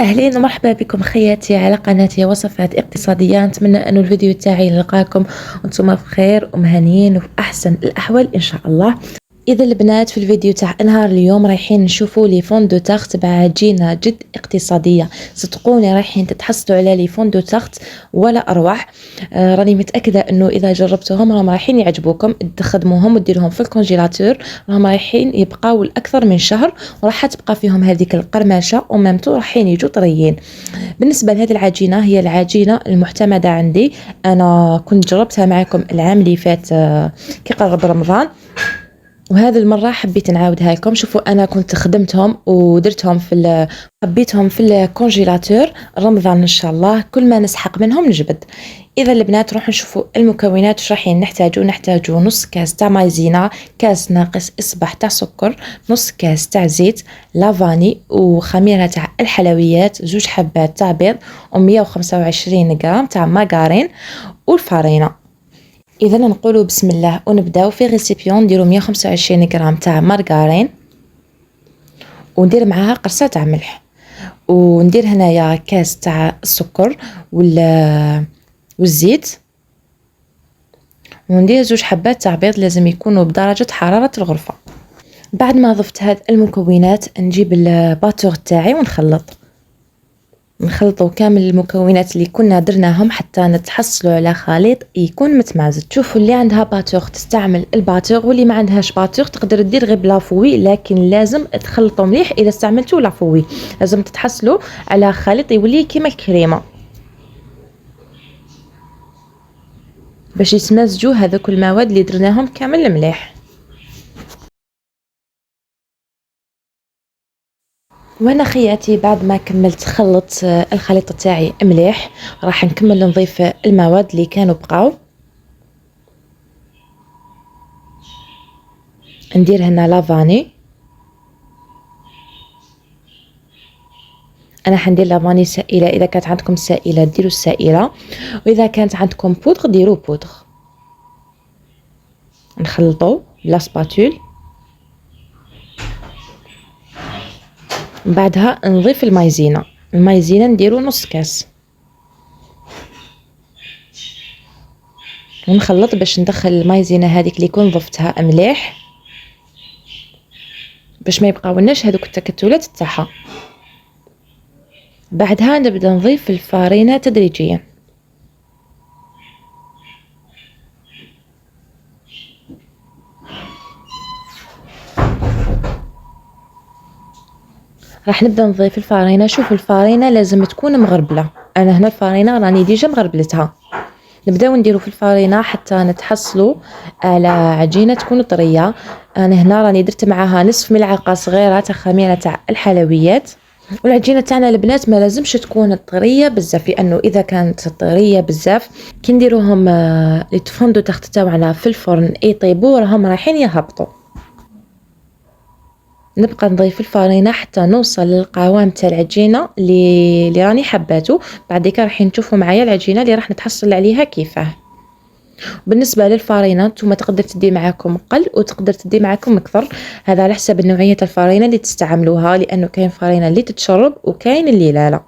أهلين ومرحبا بكم خياتي على قناتي وصفات اقتصادية. نتمنى أن الفيديو تاعي يلقاكم وانتم بخير ومهنيين وفي أحسن الأحوال إن شاء الله. إذا البنات في الفيديو تاع نهار اليوم رايحين نشوفوا لي فون دو تاخت بعجينة جد اقتصادية. صدقوني رايحين تتحصلوا على لي فون دو تاخت ولا أروع. راني متأكدة أنه إذا جربتوهم راهم رايحين يعجبوكم، تخدموهم وتديرهم في الكونجيلاتور راهم رايحين يبقاو لأكثر من شهر، وراح تبقى فيهم هذيك القرمشة ومامتو رايحين يجوا طريين. بالنسبة لهذه العجينة هي العجينة المعتمدة عندي، أنا كنت جربتها معكم العام اللي فات كي قرب رمضان، وهذه المرة حبيت نعاودها لكم. شوفوا أنا كنت خدمتهم ودرتهم حبيتهم في الكونجيلاتور رمضان إن شاء الله، كل ما نسحق منهم نجبد. إذا البنات نروح نشوفوا المكونات واش رايحين نحتاجو نص كاس تاع مايزينا، كاس ناقص إصبع تاع سكر، نص كاس تاع زيت، لافاني وخميرة تاع الحلويات، 2 حبات تاع بيض، و125 غرام تاع ماغارين، والفارينة. إذا نقولوا بسم الله ونبداو في ريسيبيون. نديرو 125 غرام تاع مارغرين، وندير معاها قرصه تاع ملح، وندير هنايا كاس تاع السكر والزيت، وندير 2 حبات تاع بيض لازم يكونوا بدرجه حراره الغرفه. بعد ما ضفت هاد المكونات نجيب الباتور تاعي ونخلط، نخلطوا كامل المكونات اللي كنا درناهم حتى نتحصلوا على خليط يكون متمازج. تشوفوا اللي عندها باتور تستعمل الباتور، واللي ما عندهاش باتور تقدر دير غير بلافوي، لكن لازم تخلطوا مليح. اذا استعملتوا لافوي لازم تتحصلوا على خليط يولي كيما الكريمه باش يتمازجوا هذوك المواد اللي درناهم كامل مليح. وانا خياتي بعد ما كملت خلط الخليط تاعي مليح، راح نكمل نضيف المواد اللي كانوا بقاو. ندير هنا لافاني، انا حندير لافاني سائله، اذا كانت عندكم سائله ديروا السائله، واذا كانت عندكم بودغ ديروا بودغ. نخلطوا بلا سباتول، بعدها نضيف المايزينا. المايزينا نديروا نص كاس، ونخلط باش ندخل المايزينا هذيك اللي كون ضفتها مليح باش ما يبقاولناش هذوك التكتلات تاعها. بعدها نبدا نضيف الفارينه تدريجيا. راح نبدا نضيف الفارينه. شوفوا الفارينه لازم تكون مغربله، انا هنا الفارينه راني ديجا مغربلتها. نبداو نديرو في الفارينه حتى نتحصلوا على عجينه تكون طريه. انا هنا راني درت معاها نصف ملعقه صغيره تاع خميره تاع الحلويات. والعجينه تاعنا البنات ما لازمش تكون طريه بزاف، لانه اذا كانت طريه بزاف كي نديروهم يتفندو تحت تاعنا في الفرن يطيبوا راهم رايحين يهبطوا. نبقى نضيف الفارينه حتى نوصل للقوام تاع العجينه اللي راني حباته. بعد كده راح نشوفوا معايا العجينه اللي راح نتحصل عليها كيفاه. بالنسبه للفارينه نتوما تقدر تدي معاكم قل وتقدر تدي معاكم اكثر، هذا على حسب نوعيه الفارينه اللي تستعملوها، لانه كاين فارينه اللي تتشرب وكاين اللي لا.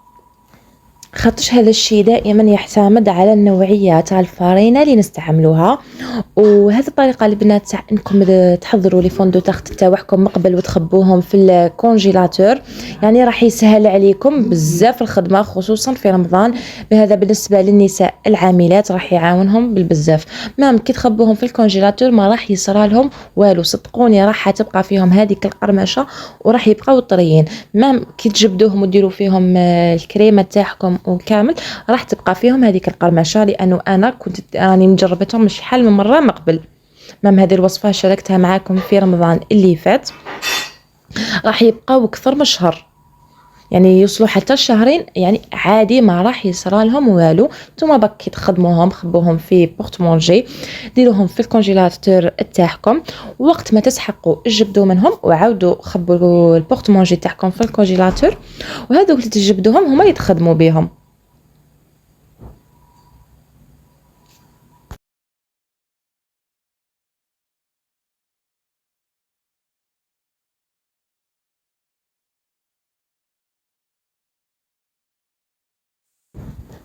خاطرش هذا الشيء دائما يعتمد على النوعيه تاع الفارينه اللي نستعملوها. وهذه الطريقه البنات تاع انكم تحضروا لي فوندو تاخت تاعكم من قبل وتخبوهم في الكونجيلاتور، يعني راح يسهل عليكم بزاف الخدمه خصوصا في رمضان. بهذا بالنسبه للنساء العاملات راح يعاونهم بالبزاف. مام كي تخبوهم في الكونجيلاتور ما راح يصرى لهم والو، صدقوني راح تبقى فيهم هذيك القرمشه وراح يبقاو طريين. مام كي تجبدوهم وديروا فيهم الكريمه تاعكم وكامل راح تبقى فيهم هذيك القرمشه، لانه انا كنت راني مجربتهم شحال من مره من قبل. مام هذه الوصفه شاركتها معاكم في رمضان اللي فات، راح يبقاو اكثر من شهر، يعني يوصلوا حتى شهرين، يعني عادي ما راح يصرى لهم والو. نتوما باك كي تخدموهم خبوهم في بورتمونجي، ديروهم في الكونجيلاتور تاعكم، وقت ما تسحقوا جبدوا منهم وعاودوا خبوا البورتمونجي تاعكم في الكونجيلاتور، وهذوك اللي تجبدوهم هما يتخدموا بهم.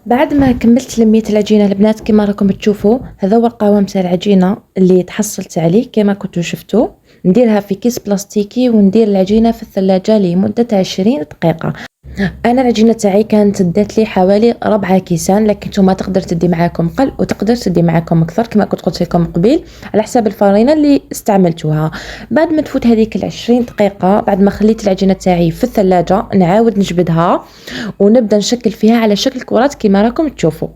بعد ما كملت لمية العجينة البنات كما راكم تشوفوا، هذا هو القوام تاع العجينة اللي تحصلت عليه كما كنتوا شفتوا. نديرها في كيس بلاستيكي وندير العجينة في الثلاجة لمدة 20 دقيقة. انا العجينه تاعي كانت دات لي حوالي 4 كيسان، لكن نتوما تقدر تدي معاكم قل وتقدر تدي معاكم اكثر كما كنت قلت لكم قبيل على حساب الفرينه اللي استعملتوها. بعد ما تفوت هذيك 20 دقيقه، بعد ما خليت العجينه تاعي في الثلاجه، نعاود نجبدها ونبدا نشكل فيها على شكل كرات كما راكم تشوفوا.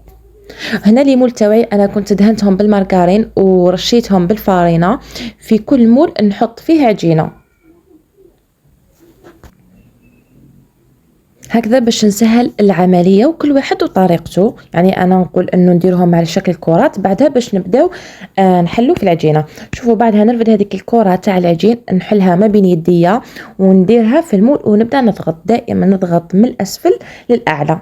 هنا لي مول تاعي انا كنت دهنتهم بالمارغرين ورشيتهم بالفرينه. في كل مول نحط فيه عجينه هكذا باش نسهل العمليه، وكل واحد وطريقته. يعني انا نقول انه نديرهم على شكل كرات، بعدها باش نبداو نحلو في العجينه. شوفوا بعدها نرفد هذيك الكرات تاع العجين، نحلها ما بين يديا ونديرها في المول ونبدا نضغط. دائما نضغط من الاسفل للاعلى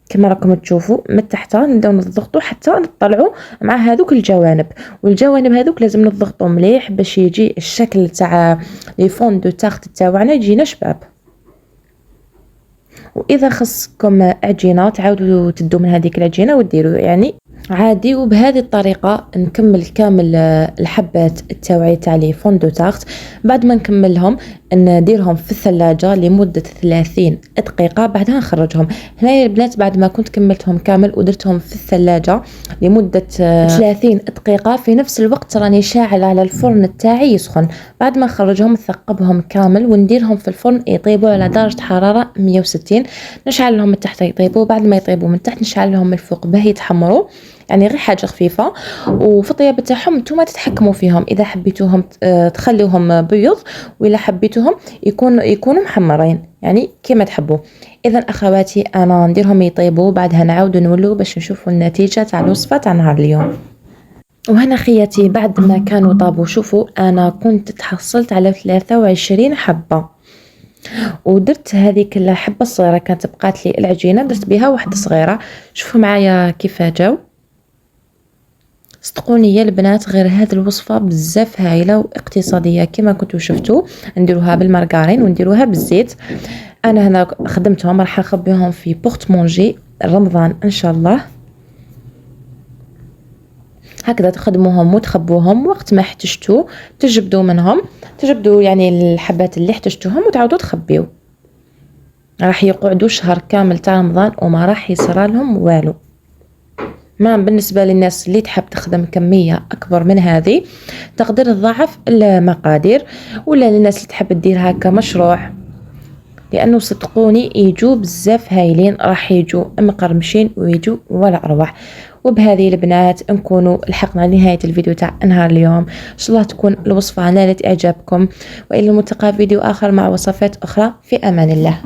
كما راكم تشوفوا، من تحت نبداو نضغطوا حتى نطلعوا مع هذوك الجوانب، والجوانب هذوك لازم نضغطوا مليح باش يجي الشكل تاع لي فون دو تارت تاعنا يجينا شباب. واذا خصكم عجينه تعاودوا تدوا من هذيك العجينه وديروا يعني عادي. وبهذه الطريقه نكمل كامل الحبات تاعي تاع لي فون دو تارت. بعد ما نكملهم نديرهم في الثلاجه لمده 30 دقيقه، بعدها نخرجهم. هنا يا البنات بعد ما كنت كملتهم كامل ودرتهم في الثلاجه لمده 30 دقيقه، في نفس الوقت راني شاعله على الفرن تاعي يسخن. بعد ما نخرجهم نثقبهم كامل ونديرهم في الفرن يطيبوا على درجه حراره 160. نشعل لهم من تحت يطيبوا، بعد ما يطيبوا من تحت نشعل لهم من الفوق باه يتحمروا، يعني غير حاجه خفيفه. وفي الطياب تاعهم نتوما تتحكموا فيهم، اذا حبيتوهم تخليوهم بيض، واذا حبيتوهم يكونوا محمرين، يعني كما تحبوا. اذا اخواتي انا نديرهم يطيبوا، بعدها نعاودوا نولوا باش نشوفوا النتيجه تاع الوصفه تاع نهار اليوم. وهنا خياتي بعد ما كانوا طابوا، شوفوا انا كنت تحصلت على 23 حبه، ودرت هذيك الحبه الصغيره كانت بقات لي العجينه درت بها واحده صغيره. شوفوا معايا كيف جاو. صدقوني يا البنات غير هذه الوصفه بزاف هايله واقتصاديه كما كنتوا شفتوا. نديروها بالمارغرين ونديروها بالزيت. انا هنا خدمتهم راح نخبيهم في بورت مونجي رمضان ان شاء الله. هكذا تخدموهم وتخبوهم، وقت ما احتجتوا تجبدوا منهم، تجبدوا يعني الحبات اللي احتجتوهم وتعاودوا تخبيو. راح يقعدوا شهر كامل تاع رمضان وما راح يصير لهم والو. ما بالنسبه للناس اللي تحب تخدم كميه اكبر من هذه تقدر تضاعف المقادير، ولا للناس اللي تحب تديرها كمشروع، لانه صدقوني يجوا بزاف هايلين، راح يجوا مقرمشين ويجوا ولا اروع. وبهذه البنات نكونوا لحقنا لنهايه الفيديو تاع نهار اليوم. ان شاء الله تكون الوصفه نالت اعجابكم، والى الملتقى في فيديو اخر مع وصفات اخرى. في امان الله.